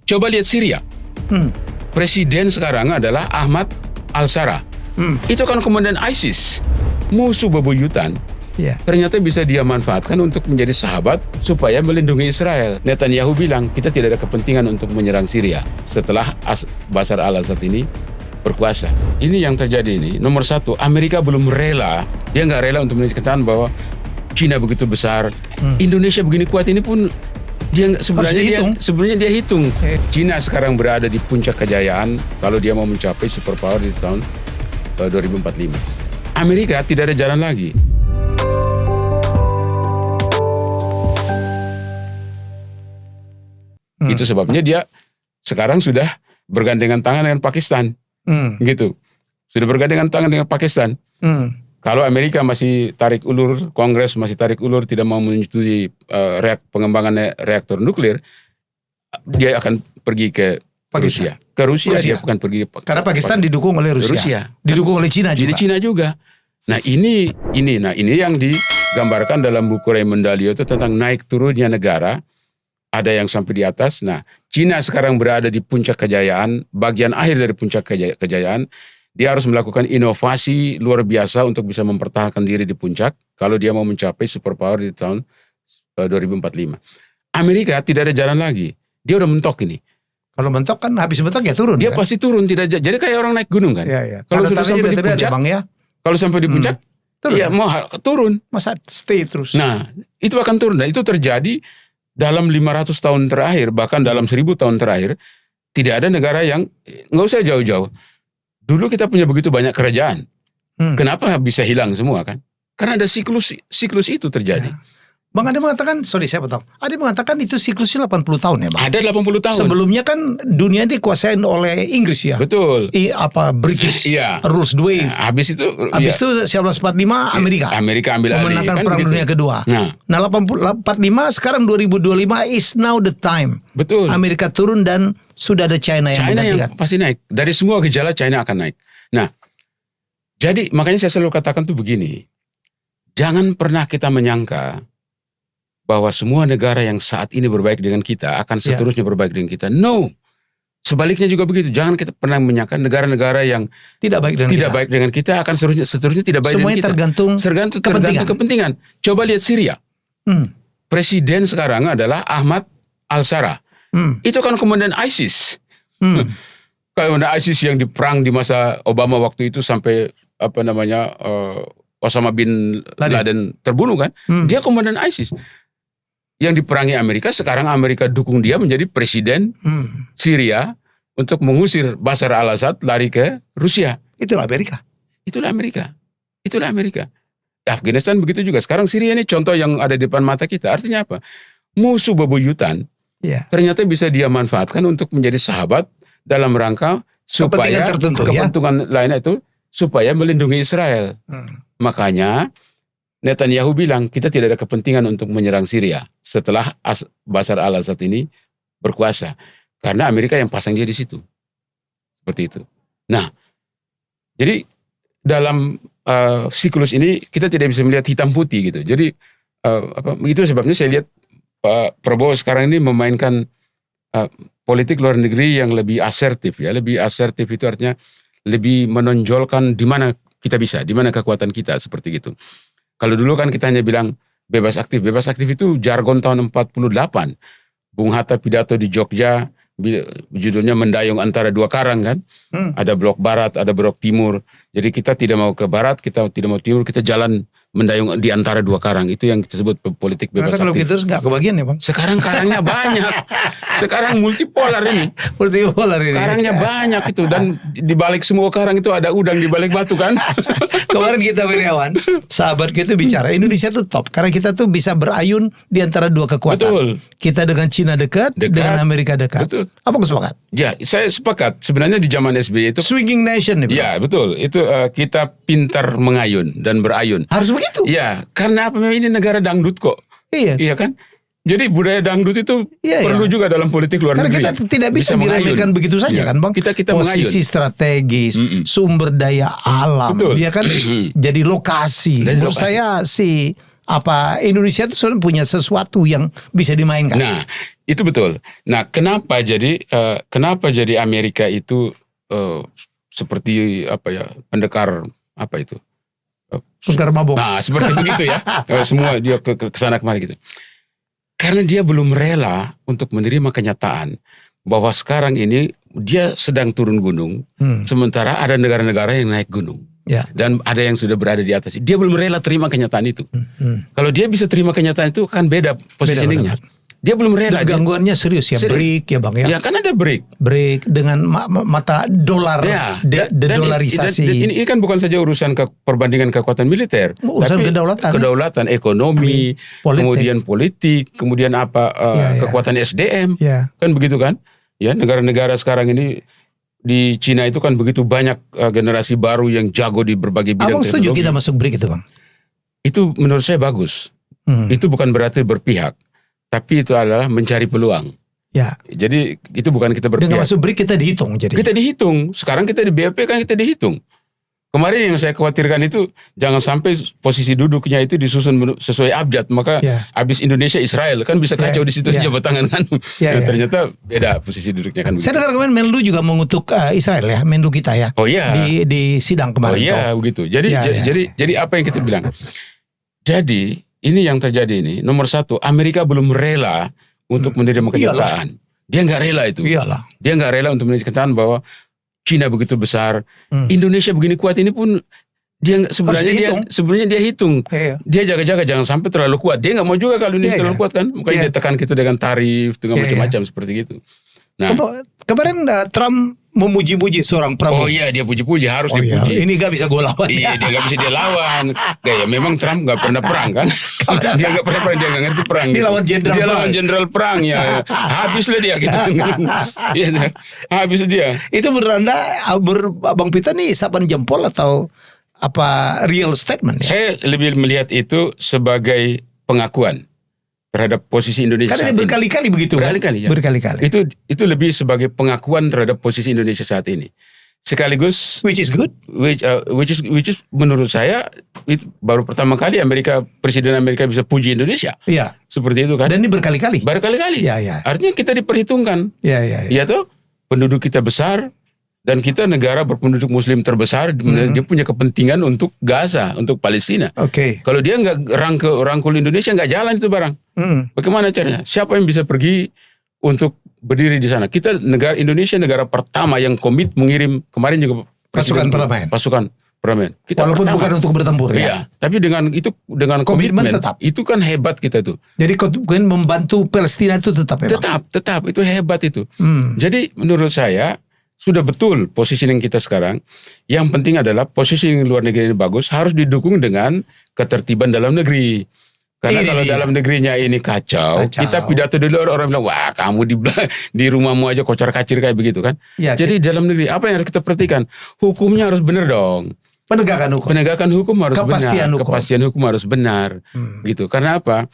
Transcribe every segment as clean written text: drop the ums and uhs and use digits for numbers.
Coba lihat Syria. Presiden sekarang adalah Ahmad al-Shara. Itu kan komandan ISIS, musuh bebuyutan. Ternyata bisa dia manfaatkan untuk menjadi sahabat supaya melindungi Israel. Netanyahu bilang kita tidak ada kepentingan untuk menyerang Syria setelah Bashar al-Assad ini berkuasa. Ini yang terjadi ini. Nomor satu, Amerika belum rela. Dia nggak rela untuk menunjukkan bahwa Cina begitu besar, Indonesia begini kuat. Ini pun dia sebenarnya dia hitung. Cina sekarang berada di puncak kejayaan kalau dia mau mencapai superpower di tahun 2045. Amerika tidak ada jalan lagi. Itu sebabnya dia sekarang sudah bergandengan tangan dengan Pakistan. Gitu. Sudah bergandengan tangan dengan Pakistan. Kalau Amerika masih tarik ulur, Kongres masih tarik ulur, tidak mau menyetujui pengembangan reaktor nuklir, dia akan pergi ke Rusia. Ke Rusia dia bukan pergi. Karena Pakistan didukung oleh Rusia. Didukung oleh Cina juga. Jadi Cina juga. Nah ini yang digambarkan dalam buku Raymond Dalio itu tentang naik turunnya negara. Ada yang sampai di atas. Nah, Cina sekarang berada di puncak kejayaan, bagian akhir dari puncak kejayaan. Dia harus melakukan inovasi luar biasa untuk bisa mempertahankan diri di puncak kalau dia mau mencapai superpower di tahun 2045. Amerika tidak ada jalan lagi. Dia udah mentok ini. Kalau mentok kan habis mentok ya turun. Dia kan? Pasti turun, tidak. Jadi kayak orang naik gunung kan. Kalau sudah sampai di puncak, kalau sampai di puncak, ya mau turun. Masa stay terus. Nah, itu akan turun. Nah, itu terjadi dalam 500 tahun terakhir, bahkan dalam 1000 tahun terakhir, tidak ada negara yang, nggak usah jauh-jauh. Dulu kita punya begitu banyak kerajaan. Kenapa bisa hilang semua kan? Karena ada siklus itu terjadi. Ya. Bang Ade mengatakan, saya potong. Ade mengatakan itu siklusnya 80 tahun ya Bang? Ada 80 tahun. Sebelumnya kan dunia dikuasain oleh Inggris ya? Betul. British rules the wave. Nah, habis itu 1945 Amerika ambil alih. Memenangkan Perang Dunia Kedua. Nah 45 sekarang 2025 is now the time. Betul. Amerika turun dan sudah ada China yang menggantikan. Pasti naik. Dari semua gejala China akan naik. Nah, jadi makanya saya selalu katakan tuh begini. Jangan pernah kita menyangka bahwa semua negara yang saat ini berbaik dengan kita akan seterusnya berbaik dengan kita. No. Sebaliknya juga begitu. Jangan kita pernah menyangka negara-negara yang tidak baik dengan kita akan seterusnya tidak baik semuanya dengan kita. Semuanya tergantung kepentingan. Coba lihat Syria. Presiden sekarang adalah Ahmad al-Shara. Itu kan komandan ISIS. Komandan ISIS yang diperang di masa Obama waktu itu sampai Osama bin Laden terbunuh kan. Dia komandan ISIS. Yang diperangi Amerika, sekarang Amerika dukung dia menjadi presiden Syria untuk mengusir Bashar al-Assad lari ke Rusia. Itulah Amerika. Afghanistan begitu juga. Sekarang Syria ini contoh yang ada di depan mata kita. Artinya apa? Musuh bebuyutan ternyata bisa dia manfaatkan untuk menjadi sahabat dalam rangka supaya kepentingan lainnya itu supaya melindungi Israel. Makanya Netanyahu bilang kita tidak ada kepentingan untuk menyerang Syria setelah Bashar al-Assad ini berkuasa, karena Amerika yang pasang dia di situ, seperti itu. Nah, jadi dalam siklus ini kita tidak bisa melihat hitam putih gitu. Jadi itu sebabnya saya lihat Pak Prabowo sekarang ini memainkan politik luar negeri yang lebih asertif ya. Lebih asertif itu artinya lebih menonjolkan di mana kita bisa, di mana kekuatan kita, seperti gitu. Kalau dulu kan kita hanya bilang bebas aktif. Bebas aktif itu jargon tahun 48. Bung Hatta pidato di Jogja, judulnya mendayung antara dua karang kan. Ada blok barat, ada blok timur. Jadi kita tidak mau ke barat, kita tidak mau timur, kita jalan mendayung di antara dua karang. Itu yang kita sebut politik bebas aktif. Kalau gitu nggak kebagian ya Bang? Sekarang karangnya banyak. Sekarang multipolar ini. Karangnya banyak itu. Dan di balik semua karang itu ada udang di balik batu kan. Kemarin kita Wiryawan, sahabat kita bicara Indonesia tuh top. Karena kita tuh bisa berayun di antara dua kekuatan. Betul. Kita dengan Cina dekat, dengan Amerika dekat. Betul. Apa sepakat? Ya, saya sepakat. Sebenarnya di zaman SBY itu swinging nation nih Bang. Ya, betul. Itu kita pintar mengayun dan berayun. Harus begitu. Ya, karena apa? Ini negara dangdut kok. Iya kan? Jadi budaya dangdut itu perlu juga dalam politik luar negeri. Karena kita tidak bisa diremehkan begitu saja kan Bang. Kita posisi mengayun. Strategis, sumber daya alam, dia kan jadi lokasi. Menurut saya si apa Indonesia itu sebenarnya punya sesuatu yang bisa dimainkan. Nah, itu betul. Nah, kenapa jadi Amerika itu seperti apa ya, pendekar apa itu? Pendekar mabok. Nah, seperti begitu ya. Semua dia ke sana kemari gitu. Karena dia belum rela untuk menerima kenyataan bahwa sekarang ini dia sedang turun gunung, sementara ada negara-negara yang naik gunung. Ya. Dan ada yang sudah berada di atas. Dia belum rela terima kenyataan itu. Kalau dia bisa terima kenyataan itu kan beda positioningnya. Dia belum rela. Dan gangguannya serius ya, break ya Bang ya. Ya kan ada break. Break dengan mata dolar, Ya, dedolarisasi. Ini kan bukan saja urusan perbandingan kekuatan militer, urusan tapi kedaulatan ekonomi, kemudian politik, kemudian kekuatan SDM, kan begitu kan? Ya, negara-negara sekarang ini di Cina itu kan begitu banyak generasi baru yang jago di berbagai bidang teknologi. Abang setuju kita masuk BRIC itu Bang? Itu menurut saya bagus. Itu bukan berarti berpihak, tapi itu adalah mencari peluang. Ya. Jadi itu bukan kita berpihak. Dengan masuk BRIC kita dihitung jadi. Kita dihitung. Sekarang kita di BOP kan kita dihitung. Kemarin yang saya khawatirkan itu jangan sampai posisi duduknya itu disusun sesuai abjad, maka habis Indonesia Israel kan bisa kacau di situ jabat tangan kan. Ternyata beda posisi duduknya kan. Saya dengar kemarin Menlu juga mengutuk Israel ya, Menlu kita ya. Oh iya. Di sidang kemarin. Oh iya begitu. Jadi apa yang kita bilang? Jadi ini yang terjadi ini nomor satu, Amerika belum rela untuk menerima kenyataan. Dia nggak rela itu. Dia nggak rela untuk menerima kenyataan bahwa Cina begitu besar, Indonesia begini kuat ini pun dia sebenarnya dia hitung. Dia jaga-jaga jangan sampai terlalu kuat. Dia nggak mau juga kalau Indonesia terlalu kuat kan, makanya dia tekan kita dengan tarif, dengan macam-macam seperti itu. Nah, kemarin Trump memuji-muji seorang Prabowo. Oh iya, dia puji-puji, harus dipuji. Ini gak bisa gue lawan. Iya, dia gak bisa dia lawan. Ya memang Trump gak pernah perang kan. Dia gak pernah perang, dia gak ngerti perang. Dia lawan jenderal perang. Lawan jenderal perang ya. Habislah dia gitu. Habis dia. Itu menurut Anda, Bang Peter nih isapan jempol atau apa real statement ya? Saya lebih melihat itu sebagai pengakuan terhadap posisi Indonesia. Karena dia berkali-kali begitu. Berkali-kali. Itu lebih sebagai pengakuan terhadap posisi Indonesia saat ini. Sekaligus which is good. Which is menurut saya itu baru pertama kali Presiden Amerika bisa puji Indonesia. Iya. Seperti itu kan. Dan ini berkali-kali. Berkali-kali. Iya. Artinya kita diperhitungkan. Iya. Iya toh, penduduk kita besar. Dan kita negara berpenduduk Muslim terbesar, dia punya kepentingan untuk Gaza, untuk Palestina. Kalau dia nggak rangkul Indonesia, nggak jalan itu barang. Bagaimana caranya? Siapa yang bisa pergi untuk berdiri di sana? Indonesia negara pertama yang komit mengirim kemarin juga pasukan perdamaian. Walaupun pertama, bukan untuk bertempur ya. Iya, tapi dengan komitmen tetap. Itu kan hebat kita tuh. Jadi komitmen membantu Palestina itu tetap ya. Tetap itu hebat itu. Jadi menurut saya sudah betul positioning kita sekarang. Yang penting adalah positioning luar negeri ini bagus, harus didukung dengan ketertiban dalam negeri. Karena kalau dalam negerinya ini kacau, kita pidato di luar orang bilang, wah kamu di rumahmu aja kocar-kacir kayak begitu kan. Jadi dalam negeri apa yang harus kita perhatikan? Hukumnya harus benar dong. Penegakan hukum harus benar. Kepastian hukum harus benar. Gitu. Karena apa?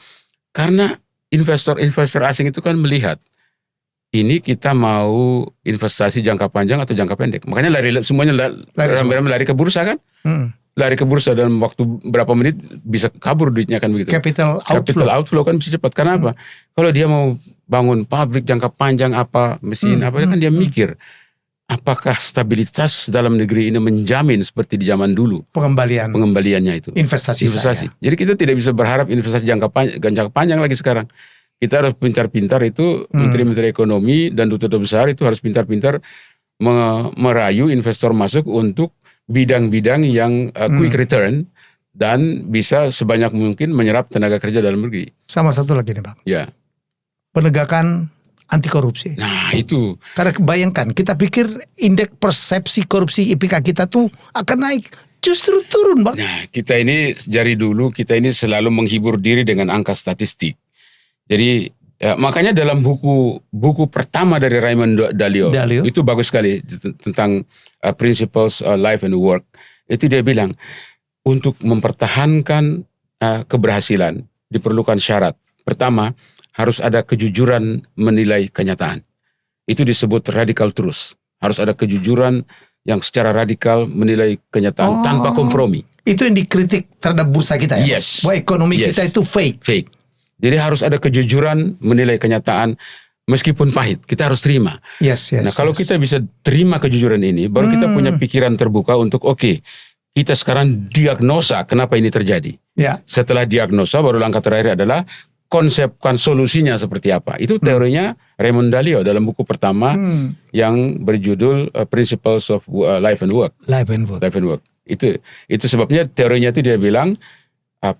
Karena investor asing itu kan melihat ini kita mau investasi jangka panjang atau jangka pendek. Makanya semuanya lari ke bursa kan. Lari ke bursa dalam waktu berapa menit bisa kabur duitnya kan begitu. Capital outflow kan bisa cepat. Karena apa? Kalau dia mau bangun pabrik jangka panjang mesin kan dia mikir. Apakah stabilitas dalam negeri ini menjamin seperti di zaman dulu? Pengembaliannya itu. Investasi. Jadi kita tidak bisa berharap investasi jangka panjang lagi sekarang. Kita harus pintar-pintar itu, menteri-menteri ekonomi dan duta-duta besar itu harus pintar-pintar merayu investor masuk untuk bidang-bidang yang quick return dan bisa sebanyak mungkin menyerap tenaga kerja dalam negeri. Sama satu lagi nih Bang. Ya. Penegakan anti korupsi. Nah itu. Karena bayangkan, kita pikir indeks persepsi korupsi IPK kita tuh akan naik. Justru turun Bang. Nah kita ini dari dulu selalu menghibur diri dengan angka statistik. Jadi makanya dalam buku pertama dari Raymond Dalio itu bagus sekali tentang Principles Life and Work. Itu dia bilang untuk mempertahankan keberhasilan diperlukan syarat. Pertama, harus ada kejujuran menilai kenyataan. Itu disebut radical truth. Harus ada kejujuran yang secara radikal menilai kenyataan tanpa kompromi. Itu yang dikritik terhadap bursa kita ya. Yes. Bahwa ekonomi Yes. kita itu fake. Fake. Jadi harus ada kejujuran menilai kenyataan meskipun pahit. Kita harus terima. Yes. Nah, kalau kita bisa terima kejujuran ini, baru kita punya pikiran terbuka untuk kita sekarang diagnosa kenapa ini terjadi. Ya. Setelah diagnosa, baru langkah terakhir adalah konsepkan solusinya seperti apa. Itu teorinya Raymond Dalio dalam buku pertama yang berjudul Principles of Life and Work. Life and work. Life and Work. Itu sebabnya teorinya itu dia bilang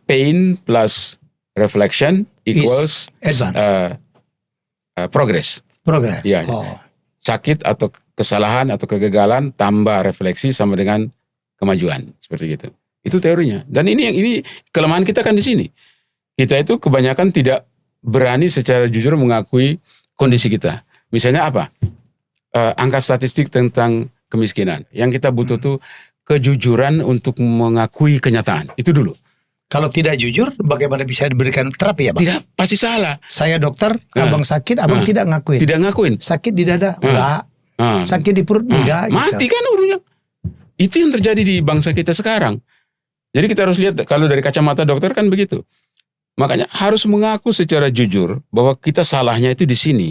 pain plus reflection equals advance. Progress. Progress. Ya. Sakit atau kesalahan atau kegagalan tambah refleksi sama dengan kemajuan, seperti gitu. Itu teorinya. Dan ini kelemahan kita kan di sini. Kita itu kebanyakan tidak berani secara jujur mengakui kondisi kita. Misalnya apa? Angka statistik tentang kemiskinan. Yang kita butuh tuh kejujuran untuk mengakui kenyataan. Itu dulu. Kalau tidak jujur, bagaimana bisa diberikan terapi ya Bang? Tidak, pasti salah. Saya dokter, abang sakit, abang tidak ngakuin. Tidak ngakuin. Sakit di dada, enggak. Sakit di perut, enggak. Mati gitu. kan urunya. Itu yang terjadi di bangsa kita sekarang. Jadi kita harus lihat, kalau dari kacamata dokter kan begitu. Makanya harus mengaku secara jujur bahwa kita salahnya itu di sini.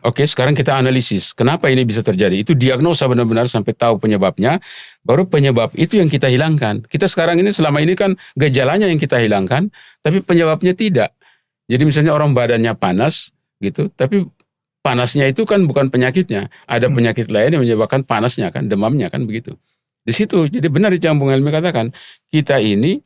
Oke, sekarang kita analisis. Kenapa ini bisa terjadi? Itu diagnosa benar-benar sampai tahu penyebabnya. Baru penyebab itu yang kita hilangkan. Kita sekarang ini selama ini kan gejalanya yang kita hilangkan, tapi penyebabnya tidak. Jadi misalnya orang badannya panas gitu, tapi panasnya itu kan bukan penyakitnya. Ada penyakit lain yang menyebabkan panasnya kan, demamnya kan begitu. Di situ, jadi benar yang Bung Helmi katakan, kita ini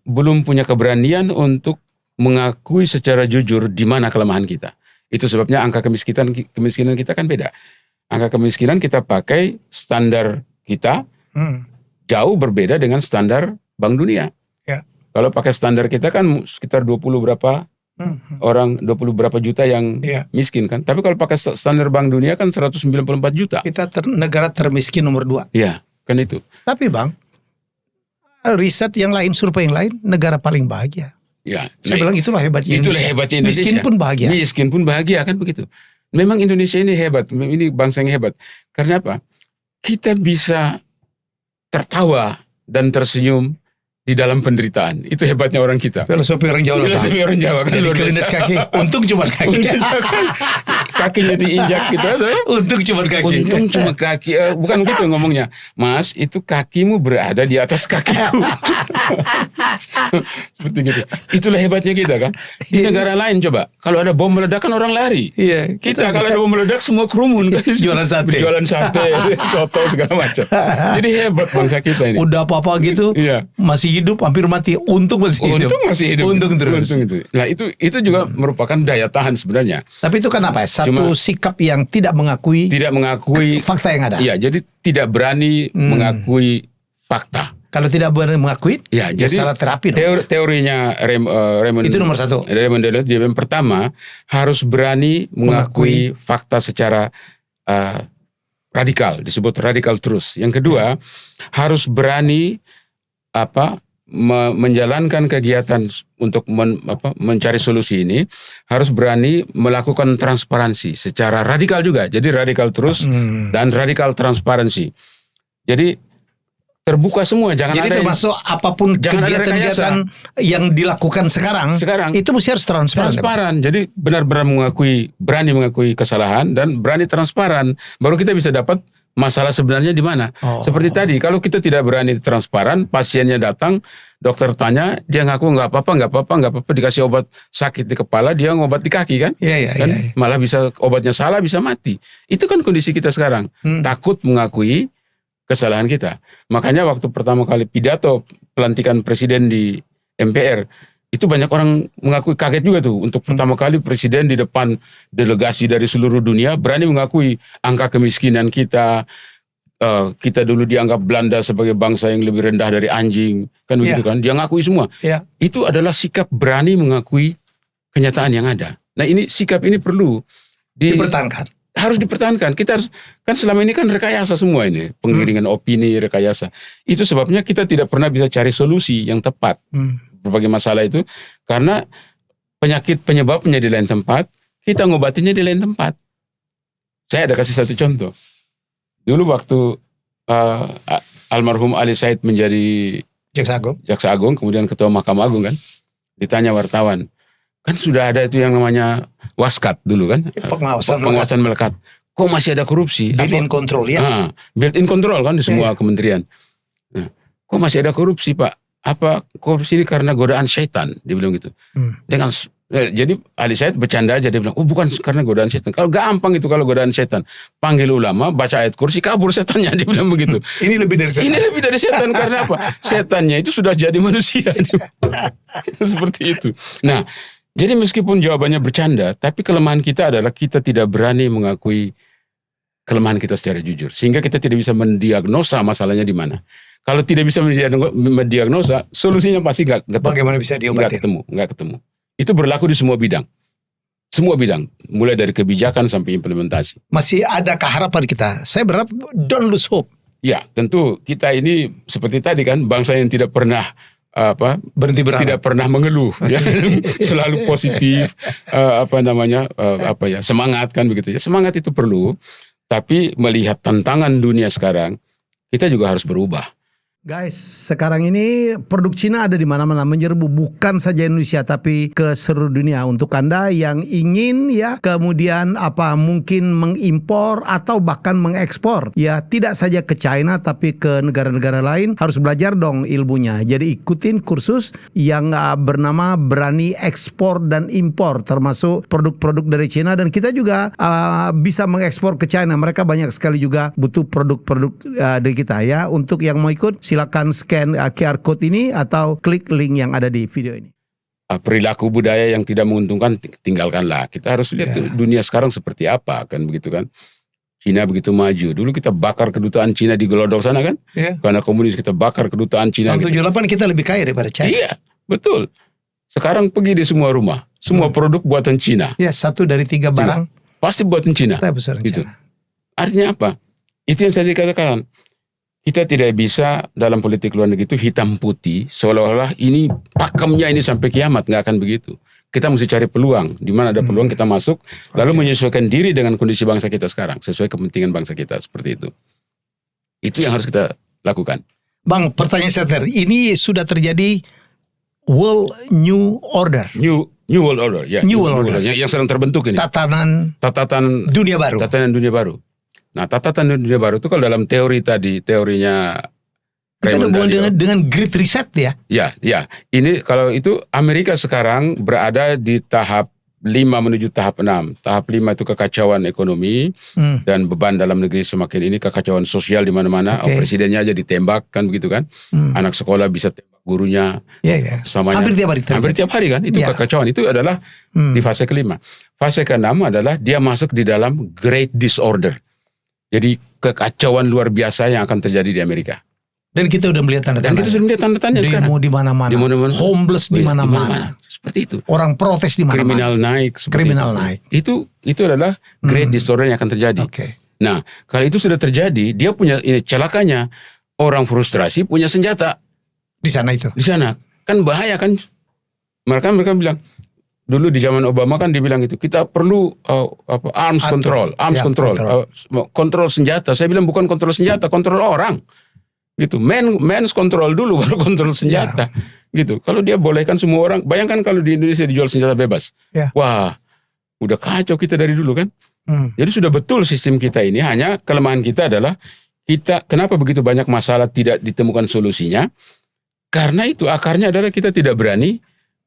belum punya keberanian untuk mengakui secara jujur di mana kelemahan kita. Itu sebabnya angka kemiskinan kita kan beda. Angka kemiskinan kita pakai standar kita jauh berbeda dengan standar Bank Dunia. Ya. Kalau pakai standar kita kan sekitar 20 berapa orang, 20 berapa juta yang miskin kan. Tapi kalau pakai standar Bank Dunia kan 194 juta. Kita negara termiskin nomor 2. Iya, kan itu. Tapi Bang, riset yang lain, survei yang lain, negara paling bahagia. Ya, Saya bilang itulah hebatnya Indonesia. Itulah hebatnya Indonesia. Miskin pun bahagia. Miskin pun bahagia kan begitu. Memang Indonesia ini hebat. Ini bangsa yang hebat. Karena apa? Kita bisa tertawa dan tersenyum di dalam penderitaan. Itu hebatnya orang kita. Filosofi orang Jawa. Filosofi orang Jawa kan. Jadi luar kelindes biasa. kaki. Untung cuma kaki. Kakinya diinjak gitu. Untung cuma kaki. Untung cuma kaki. Bukan begitu ngomongnya. Mas, itu kakimu berada di atas kakiku. Seperti gitu. Itulah hebatnya kita kan. Di negara lain coba. Kalau ada bom meledak kan orang lari. Iya. Kita kalau ada bom meledak semua kerumun kan. Jualan sate. Jualan sate, soto segala macam. Jadi hebat bangsa kita ini. Udah apa-apa gitu. Iya. Masih hidup, hampir mati. Untung masih hidup. Untung masih hidup. Untung terus. Untung itu. Nah itu juga merupakan daya tahan sebenarnya. Tapi itu kan apa ya? Satu sikap yang tidak mengakui fakta yang ada. Iya, jadi tidak berani mengakui fakta. Kalau tidak berani mengakui, ya jadi salah terapi dong. Teorinya Raymond itu nomor 1. Raymond Dalio, yang pertama harus berani mengakui fakta secara radikal, disebut radical truth. Yang kedua harus berani menjalankan kegiatan untuk mencari solusi ini, harus berani melakukan transparansi secara radikal juga. Jadi radikal terus dan radikal transparansi. Jadi terbuka semua, jangan jadi ada termasuk apapun kegiatan-kegiatan yang dilakukan sekarang itu mesti harus transparan. Jadi benar-benar berani mengakui kesalahan dan berani transparan, baru kita bisa dapat masalah sebenarnya di mana. Seperti tadi, kalau kita tidak berani transparan, pasiennya datang, dokter tanya, dia ngaku nggak apa-apa, dikasih obat sakit di kepala, dia ngobat di kaki kan? Iya. Malah bisa obatnya salah, bisa mati. Itu kan kondisi kita sekarang. Takut mengakui kesalahan kita. Makanya waktu pertama kali pidato pelantikan presiden di MPR, itu banyak orang mengakui, kaget juga tuh. Untuk pertama kali presiden di depan delegasi dari seluruh dunia berani mengakui angka kemiskinan kita. Kita dulu dianggap Belanda sebagai bangsa yang lebih rendah dari anjing. Kan begitu kan? Dia ngakui semua. Itu adalah sikap berani mengakui kenyataan yang ada. Nah sikap ini perlu dipertahankan. Harus dipertahankan. Kita harus, kan selama ini kan rekayasa semua ini. Penggiringan opini, rekayasa. Itu sebabnya kita tidak pernah bisa cari solusi yang tepat. Berbagai masalah itu. Karena penyebabnya di lain tempat, kita ngobatinya di lain tempat. Saya ada kasih satu contoh. Dulu waktu almarhum Ali Said menjadi Jaksa Agung, kemudian Ketua Mahkamah Agung kan, ditanya wartawan, kan sudah ada itu yang namanya Waskat dulu kan, pengawasan melekat. Kok masih ada korupsi? Built-in control ya? Built-in control kan di semua kementerian. Nah, kok masih ada korupsi Pak? Apa korupsi ini karena godaan setan? Dia bilang gitu. Jadi Ali Said bercanda aja, dia bilang, oh bukan karena godaan setan. Kalau gampang itu kalau godaan setan, panggil ulama, baca ayat kursi, kabur setannya, dia bilang begitu. Ini lebih dari setan. Ini lebih dari setan karena apa? Setannya itu sudah jadi manusia. Seperti itu. Nah, jadi meskipun jawabannya bercanda, tapi kelemahan kita adalah kita tidak berani mengakui kelemahan kita secara jujur, sehingga kita tidak bisa mendiagnosa masalahnya di mana. Kalau tidak bisa mendiagnosa, solusinya pasti nggak ketemu. Bagaimana bisa diobatin? Nggak ketemu. Itu berlaku di semua bidang. Semua bidang, mulai dari kebijakan sampai implementasi. Masih adakah harapan kita? Saya berharap don't lose hope. Ya, tentu kita ini seperti tadi kan, bangsa yang tidak pernah berhenti berharap, tidak pernah mengeluh, ya, selalu positif, semangat kan begitu ya. Semangat itu perlu, tapi melihat tantangan dunia sekarang, kita juga harus berubah. Guys, sekarang ini produk Cina ada di mana-mana menyerbu, bukan saja Indonesia tapi ke seluruh dunia. Untuk Anda yang ingin ya kemudian mungkin mengimpor atau bahkan mengekspor, ya tidak saja ke China tapi ke negara-negara lain, harus belajar dong ilmunya. Jadi ikutin kursus yang bernama Berani Ekspor dan Impor, termasuk produk-produk dari Cina, dan kita juga bisa mengekspor ke China. Mereka banyak sekali juga butuh produk-produk dari kita ya. Untuk yang mau ikut, silakan scan QR code ini atau klik link yang ada di video ini. Perilaku budaya yang tidak menguntungkan tinggalkanlah. Kita harus lihat dunia sekarang seperti apa kan begitu kan. Cina begitu maju. Dulu kita bakar kedutaan Cina di Glodok sana kan. Karena komunis kita bakar kedutaan Cina. Tahun 78 kita lebih kaya daripada China. Iya, betul. Sekarang pergi di semua rumah, semua produk buatan Cina. Ya, 1 dari 3 barang pasti buatan Cina. Gitu. Artinya apa? Itu yang saya katakan. Kita tidak bisa dalam politik luar negeri itu hitam putih, seolah-olah ini pakemnya ini sampai kiamat, nggak akan begitu. Kita mesti cari peluang, di mana ada peluang kita masuk, lalu menyesuaikan diri dengan kondisi bangsa kita sekarang, sesuai kepentingan bangsa kita, seperti itu. Itu yang harus kita lakukan. Bang, pertanyaan saya ini sudah terjadi World New Order. New World Order, ya. New World Order. Yang sedang terbentuk ini. Tatanan dunia baru. Tatanan dunia baru. Nah, tatanan dunia baru itu kalau dalam teorinya itu ada hubungan dengan Great Reset ya? Ya. Ini kalau itu Amerika sekarang berada di tahap 5 menuju tahap 6. Tahap 5 itu kekacauan ekonomi dan beban dalam negeri semakin ini, kekacauan sosial di mana-mana. Presidennya aja ditembak kan begitu kan? Anak sekolah bisa tembak gurunya. Hampir tiap hari kan? Itu kekacauan. Itu adalah di fase kelima. Fase keenam adalah dia masuk di dalam Great Disorder. Jadi kekacauan luar biasa yang akan terjadi di Amerika. Dan kita udah melihat tanda-tanda. Sekarang. Demo di mana-mana. Homeless di mana-mana. Seperti itu. Orang protes di mana-mana. Kriminal naik. Itu adalah Great Disorder yang akan terjadi. Nah, kalau itu sudah terjadi, dia punya celakanya orang frustrasi punya senjata di sana itu. Di sana. Kan bahaya kan. Mereka bilang dulu di zaman Obama kan dibilang itu kita perlu arms control, kontrol senjata. Saya bilang bukan kontrol senjata, kontrol orang. Gitu. Men's control dulu baru kontrol senjata. Gitu. Kalau dia bolehkan semua orang, bayangkan kalau di Indonesia dijual senjata bebas. Wah, udah kacau kita dari dulu kan. Jadi sudah betul sistem kita ini, hanya kelemahan kita adalah kenapa begitu banyak masalah tidak ditemukan solusinya? Karena itu akarnya adalah kita tidak berani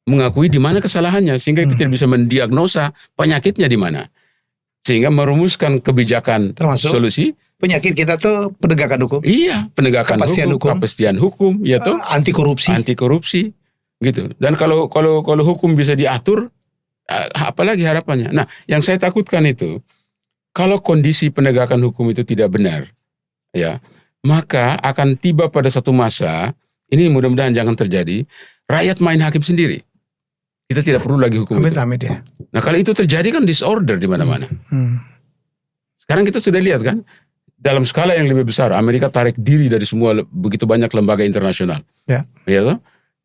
mengakui di mana kesalahannya, sehingga kita tidak bisa mendiagnosa penyakitnya di mana, sehingga merumuskan kebijakan termasuk solusi. Penyakit kita tuh penegakan hukum. Iya, penegakan kepastian hukum, ya toh. Anti korupsi, gitu. Dan kalau hukum bisa diatur, apalagi harapannya. Nah, yang saya takutkan itu, kalau kondisi penegakan hukum itu tidak benar, ya, maka akan tiba pada satu masa, ini mudah-mudahan jangan terjadi, rakyat main hakim sendiri. Kita tidak perlu lagi hukum itu. Amit ya. Nah, kalau itu terjadi kan disorder di mana-mana. Sekarang kita sudah lihat kan, dalam skala yang lebih besar, Amerika tarik diri dari semua begitu banyak lembaga internasional. Ya toh?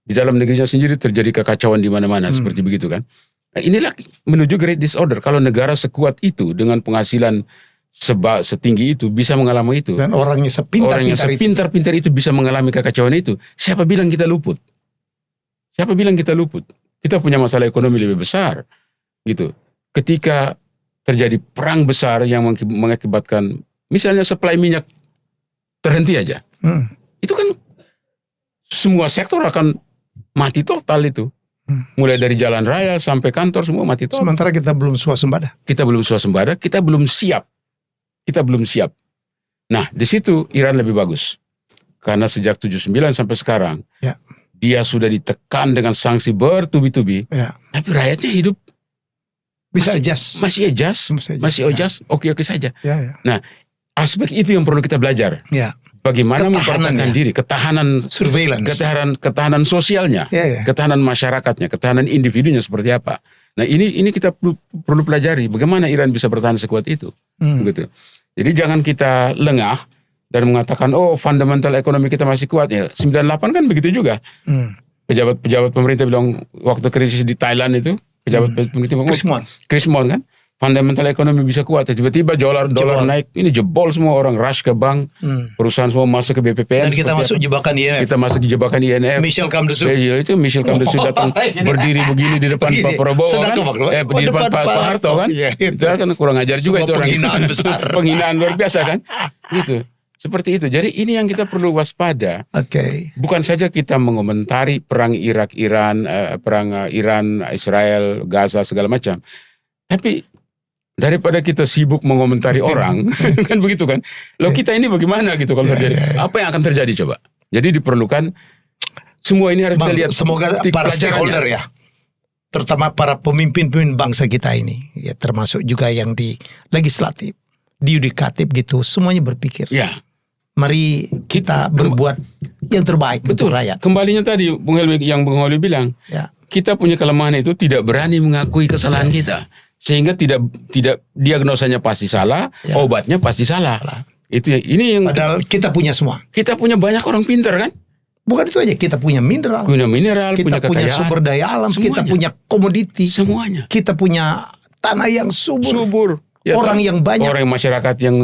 Di dalam negerinya sendiri terjadi kekacauan di mana-mana seperti begitu kan. Nah, inilah menuju Great Disorder. Kalau negara sekuat itu dengan penghasilan setinggi itu bisa mengalami itu. Dan orangnya sepintar-pintar itu bisa mengalami kekacauan itu. Siapa bilang kita luput? Siapa bilang kita luput? Kita punya masalah ekonomi lebih besar, gitu. Ketika terjadi perang besar yang mengakibatkan, misalnya suplai minyak terhenti aja, itu kan semua sektor akan mati total itu. Mulai dari jalan raya sampai kantor semua mati total. Sementara kita belum swasembada. Kita belum siap. Nah, di situ Iran lebih bagus. Karena sejak 79 sampai sekarang, dia sudah ditekan dengan sanksi bertubi-tubi. Tapi rakyatnya hidup masih adjust, oke-oke saja. Nah, aspek itu yang perlu kita belajar. Bagaimana mempertahankan diri, ketahanan surveillance, ketahanan sosialnya, ketahanan masyarakatnya, ketahanan individunya seperti apa. Nah, ini kita perlu pelajari bagaimana Iran bisa bertahan sekuat itu. Begitu. Jadi jangan kita lengah dan mengatakan fundamental ekonomi kita masih kuat ya. 98 kan begitu juga. Pejabat pemerintah bilang waktu krisis di Thailand itu, pejabat pemerintah bilang Chris Mon kan, fundamental ekonomi bisa kuat. Tiba-tiba dolar naik, ini jebol semua, orang rush ke bank, perusahaan semua masuk ke BPPN. Dan kita masuk jebakan IMF. Kita masuk di jebakan IMF. Michel Kamdesu. Itu Michel Kamdesu datang berdiri begini di depan Pak Prabowo kan. Di depan Pak Harto kan. Itu kan kurang ajar juga itu orang. Penghinaan besar. Penghinaan luar biasa kan. Gitu. Seperti itu. Jadi ini yang kita perlu waspada. Bukan saja kita mengomentari perang Irak-Iran, perang Iran, Israel, Gaza segala macam. Tapi daripada kita sibuk mengomentari orang, kan begitu kan? Loh kita ini bagaimana gitu kalau terjadi? Apa yang akan terjadi coba? Jadi diperlukan semua ini harus kita lihat. Semoga para stakeholder ya, terutama para pemimpin-pemimpin bangsa kita ini, ya termasuk juga yang di legislatif, di yudikatif gitu, semuanya berpikir. Mari kita berbuat yang terbaik untuk rakyat. Kembalinya tadi Bung Helmi bilang, kita punya kelemahan itu tidak berani mengakui kesalahan kita. Sehingga tidak diagnosanya pasti salah, obatnya pasti salah. Itu ini yang padahal kita punya semua. Kita punya banyak orang pintar kan? Bukan itu aja, kita punya mineral, kita punya sumber daya alam, semuanya. Kita punya komoditi, semuanya. Kita punya tanah yang subur. Ya, orang yang banyak, orang masyarakat yang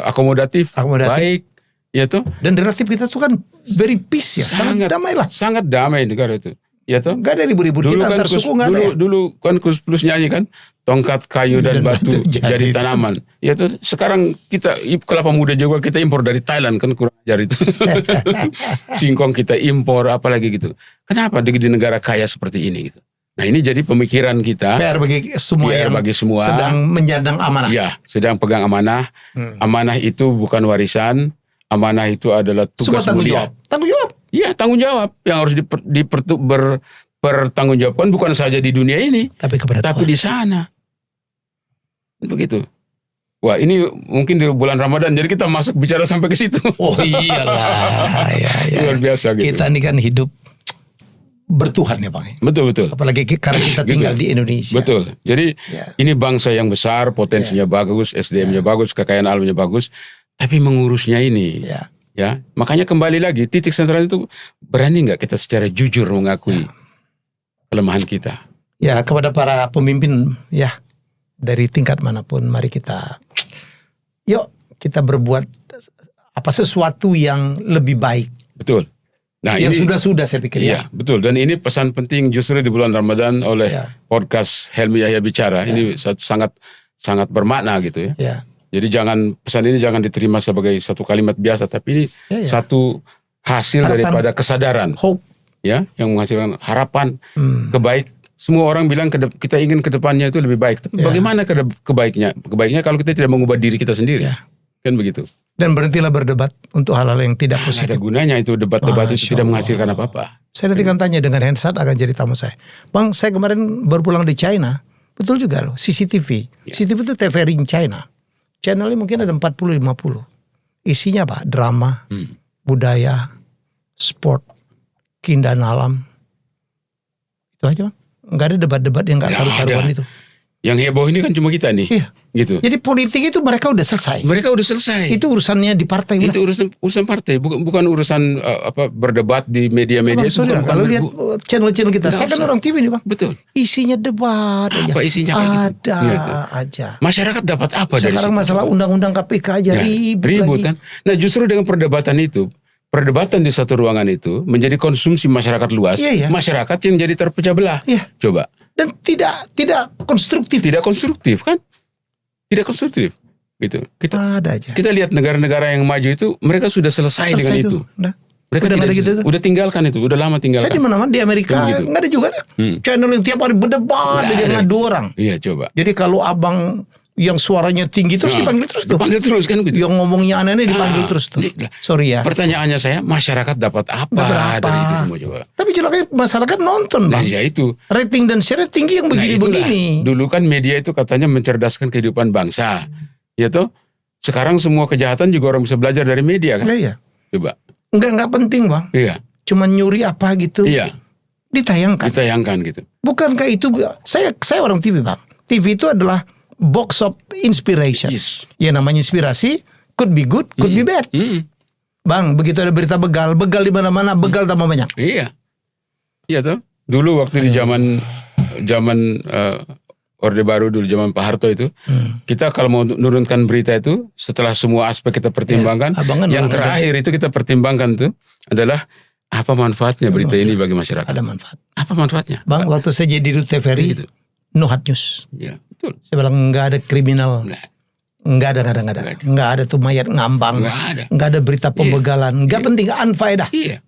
akomodatif. Baik, ya toh. Dan relatif kita tuh kan very peace ya, sangat damai lah. Sangat damai negara itu. Ya toh, gak ada ribut-ribut kita antar suku nggak ada. Dulu kan Kus Plus nyanyi kan, tongkat kayu dan batu jadi tanaman. Ya toh, sekarang kita kelapa muda juga kita impor dari Thailand kan, kurang ajar itu. Singkong kita impor apalagi gitu. Kenapa di negara kaya seperti ini gitu? Nah ini jadi pemikiran kita. PR bagi semua sedang menyandang amanah. Ya, sedang pegang amanah. Amanah itu bukan warisan. Amanah itu adalah tugas mulia. Tanggung jawab. Iya, tanggung jawab yang harus dipertanggungjawabkan bukan saja di dunia ini, tapi di sana. Begitu. Wah, ini mungkin di bulan Ramadan, jadi kita masuk bicara sampai ke situ. Oh iyalah, luar biasa gitu. Kita ini kan hidup bertuhan ya Bang. Betul. Apalagi karena kita tinggal di Indonesia. Betul. Jadi ini bangsa yang besar, potensinya bagus, SDM-nya bagus, kekayaan alamnya bagus, tapi mengurusnya ini. Ya, makanya kembali lagi titik sentral itu, berani nggak kita secara jujur mengakui kelemahan kita? Ya, kepada para pemimpin ya dari tingkat manapun, mari kita kita berbuat sesuatu yang lebih baik. Betul. Nah, yang ini sudah saya pikir ya. Betul. Dan ini pesan penting justru di bulan Ramadan oleh podcast Helmi Yahya Bicara. Ini sangat bermakna gitu ya. Jadi pesan ini jangan diterima sebagai satu kalimat biasa, tapi ini satu hasil harapan, daripada kesadaran, hope, ya, yang menghasilkan harapan, kebaik. Semua orang bilang kita ingin kedepannya itu lebih baik. Tapi bagaimana kebaiknya? Kebaiknya kalau kita tidak mengubah diri kita sendiri, kan begitu. Dan berhentilah berdebat untuk hal-hal yang tidak positif. Ada gunanya itu debat itu tidak menghasilkan apa-apa. Saya nanti kan tanya dengan Hensat akan jadi tamu saya. Bang, saya kemarin baru pulang di China, betul juga loh. CCTV itu TVRI China. Channelnya mungkin ada 40-50. Isinya apa? Drama, budaya, sport, keindahan alam. Itu aja Bang. Nggak ada debat-debat yang nggak karu-karuan itu. Yang heboh ini kan cuma kita nih. Iya. Gitu. Jadi politik itu mereka udah selesai. Mereka udah selesai. Itu urusannya di partai. Itu urusan partai, bukan urusan berdebat di media-media. Bang, sorry, kalau lihat channel-channel kita, saya kan orang TV nih Bang. Betul. Isinya debat aja. Apa isinya kayak gitu? Ada aja. Masyarakat dapat apa dari situ? Sekarang masalah undang-undang KPK aja ribut lagi. Kan. Nah justru dengan perdebatan itu, perdebatan di satu ruangan itu menjadi konsumsi masyarakat luas. Iya. Masyarakat yang jadi terpecah belah. Iya. Coba. Dan tidak konstruktif. Tidak konstruktif kan? Tidak konstruktif. Gitu. Ada aja. Kita lihat negara-negara yang maju itu mereka sudah selesai dengan itu. Mereka udah tinggalkan itu, udah lama tinggalkan. Saya di mana-mana di Amerika nggak ada juga channel yang tiap hari berdebat dengan 2 orang. Iya coba. Jadi kalau abang yang suaranya tinggi terus dipanggil terus tuh. Dipanggil terus kan gitu. Yang ngomongnya aneh-aneh dipanggil terus tuh. Sorry ya. Pertanyaannya saya, masyarakat dapat apa dari itu semua coba? Tapi celakanya masyarakat nonton Bang. Nah, ya itu. Rating dan share tinggi yang begini-begini. Dulu kan media itu katanya mencerdaskan kehidupan bangsa. Ya toh? Sekarang semua kejahatan juga orang bisa belajar dari media kan? Iya. Coba. Enggak penting Bang. Iya. Cuman nyuri apa gitu. Iya. Ditayangkan gitu. Bukankah itu saya orang TV Bang. TV itu adalah box of inspiration. Yes. Ya namanya inspirasi, could be good, could be bad. Bang, begitu ada berita begal di mana-mana, begal tambah banyak. Iya. Iya toh. Dulu waktu di zaman Orde Baru dulu, zaman Pak Harto itu, kita kalau mau menurunkan berita itu, setelah semua aspek kita pertimbangkan, yang terakhir itu kita pertimbangkan tuh adalah apa manfaatnya berita ini bagi masyarakat. Ada manfaat. Apa manfaatnya? Bang, waktu saya jadi Rute Ferry, gitu. No hard news. Iya, betul. Saya bilang nggak ada kriminal. Nggak ada tuh mayat ngambang. Nggak ada berita pembegalan. Nggak penting, unfaedah. Iya.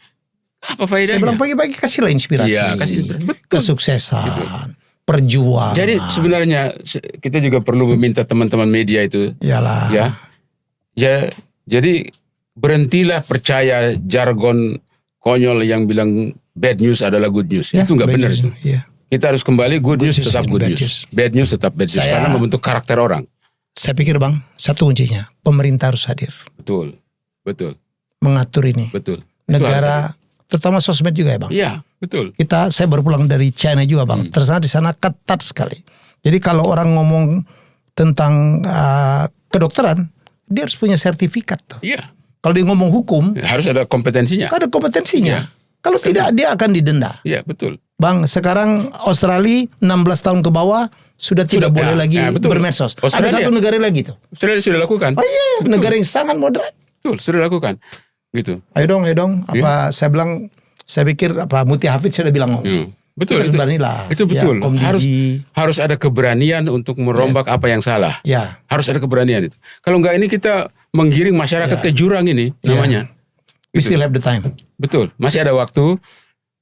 Apa faedahnya? Saya bilang pagi-pagi kasihlah inspirasi. Iya, kasih kesuksesan. Betul. Perjuangan. Jadi sebenarnya kita juga perlu meminta teman-teman media itu. Iyalah. Ya, jadi berhentilah percaya jargon konyol yang bilang bad news adalah good news. Itu nggak benar itu. Ya. Kita harus kembali good news tetap good news. Bad news tetap bad news. Karena membentuk karakter orang. Saya pikir Bang, satu kuncinya pemerintah harus hadir. Betul. Mengatur ini. Betul. Negara, terutama sosmed juga ya Bang. Iya, betul. Saya baru pulang dari China juga Bang. Ternyata di sana ketat sekali. Jadi kalau orang ngomong tentang kedokteran, dia harus punya sertifikat tuh. Iya. Kalau dia ngomong hukum, harus ada kompetensinya. Ada kompetensinya. Iya. Kalau tidak dia akan didenda. Iya, betul. Bang, sekarang Australia 16 tahun ke bawah sudah tidak boleh lagi bermedsos. Ada satu negara lagi tuh. Sudah lakukan. Oh iya, negara yang sangat moderat. Betul, sudah lakukan. Gitu. Ayo dong. Saya pikir Muti Hafid sudah bilang Betul. Itu betul. Harus ada keberanian untuk merombak apa yang salah. Ya. Harus ada keberanian itu. Kalau enggak ini kita menggiring masyarakat ke jurang ini namanya. We still have the time. Betul. Masih ada waktu.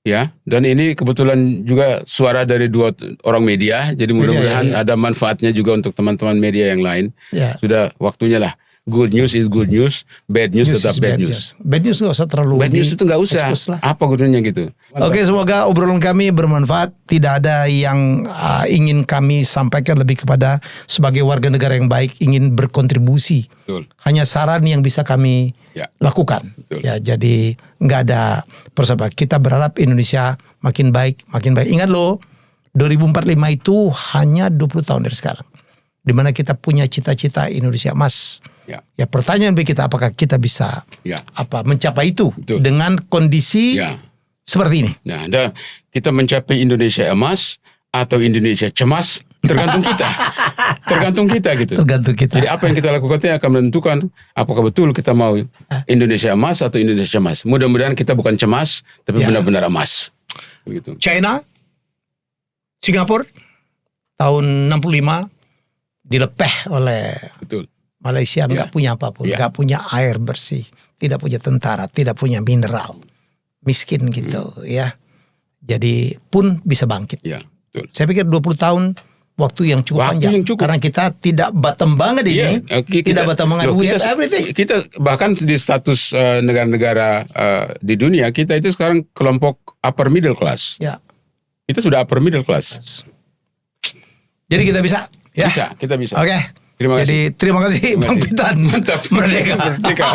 Ya, dan ini kebetulan juga suara dari 2 orang media, jadi mudah-mudahan ada manfaatnya juga untuk teman-teman media yang lain. Ya. Sudah waktunya lah. Good news is good news, bad news tetap bad news. Bad news nggak usah terlalu. Bad news itu nggak usah. Apa gunanya gitu? Oke, semoga obrolan kami bermanfaat. Tidak ada yang ingin kami sampaikan lebih kepada sebagai warga negara yang baik ingin berkontribusi. Betul. Hanya saran yang bisa kami lakukan. Betul. Ya, jadi nggak ada persahabatan. Kita berharap Indonesia makin baik. Ingat loh, 2045 itu hanya 20 tahun dari sekarang. Di mana kita punya cita-cita Indonesia emas. Ya, pertanyaan bagi kita, apakah kita bisa mencapai itu dengan kondisi seperti ini? Nah, kita mencapai Indonesia emas atau Indonesia cemas tergantung kita. Tergantung kita gitu. Tergantung kita. Jadi apa yang kita lakukan itu akan menentukan apakah betul kita mau Indonesia emas atau Indonesia cemas. Mudah-mudahan kita bukan cemas tapi benar-benar emas. Begitu. China, Singapura tahun 65 dilepeh oleh Malaysia, nggak punya apapun, nggak punya air bersih, tidak punya tentara, tidak punya mineral, miskin gitu ya. Jadi pun bisa bangkit. Betul. Saya pikir 20 tahun waktu yang cukup panjang. Karena kita tidak bottom banget ini, tidak bottom banget. We have everything. Kita bahkan di status negara-negara di dunia kita itu sekarang kelompok upper middle class. Ya. Kita sudah upper middle class. Jadi kita bisa. Ya. Kita bisa. Oke. Terima kasih. Jadi terima kasih Bang Pitan. Mantap. Merdeka.